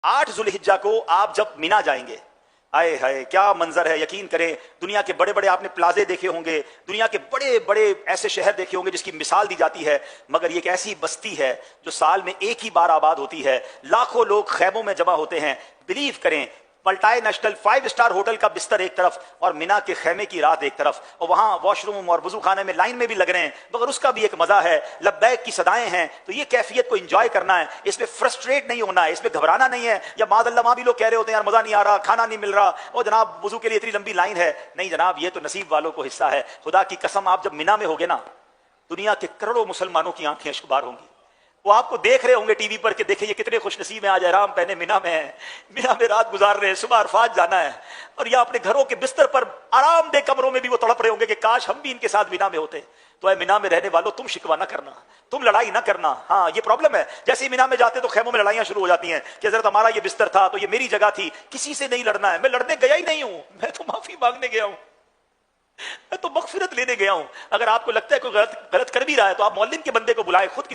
8 ज़ुल्हिज्जा को आप जब मिना जाएंगे, आए हाय क्या मंजर है। यकीन करें, दुनिया के बड़े बड़े आपने प्लाजे देखे होंगे, दुनिया के बड़े बड़े ऐसे शहर देखे होंगे जिसकी मिसाल दी जाती है, मगर ये एक ऐसी बस्ती है जो साल में एक ही बार आबाद होती है। लाखों लोग खैमों में जमा होते हैं। बिलीव करें, मल्टी नेशनल 5 स्टार होटल का बिस्तर एक तरफ और मिना के खेमे की रात एक तरफ, और वहां वॉशरूम और वजू खाने में लाइन में भी लग रहे हैं, मगर उसका भी एक मजा है। लब्बैक की सदाएं हैं। तो ये कैफियत को एंजॉय करना है, इसमें फ्रस्ट्रेट नहीं होना है, इसमें घबराना नहीं है। या मादल्ला वहां भी लोग कह रहे होते हैं यार मजा नहीं आ रहा, खाना नहीं मिल रहा, और जनाब वजू के लिए इतनी लंबी लाइन है। नहीं जनाब, ये तो नसीब वालों को हिस्सा है। खुदा की कसम, आप जब मिना में होगे ना, दुनिया के करोड़ों मुसलमानों की आंखें अश्कबार होंगी। वो आपको देख रहे होंगे टीवी पर कि देखे ये कितने खुशनसीब हैं, आज एहराम पहने मिना में हैं, मिना में रात गुजार रहे हैं, सुबह अरफात जाना है। और या अपने घरों के बिस्तर पर आरामदेह कमरों में भी वो तड़प रहे होंगे कि काश हम भी इनके साथ मिना में होते। तो ऐ मिना में रहने वालों, तुम शिकवा ना करना, तुम लड़ाई ना करना। हाँ, ये प्रॉब्लम है। जैसे ही मिना में जाते तो खैमों में लड़ाइयां शुरू हो जाती हैं कि हजरत हमारा ये बिस्तर था तो ये मेरी जगह थी, किसी से नहीं लड़ना है। मैं लड़ने गया ही नहीं हूं, मैं तो माफी मांगने गया हूं, मैं तो मगफिरत लेने गया हूं। अगर आपको लगता है कोई गलत कर भी रहा है तो आप मौलिन के बंदे को बुलाएं, खुद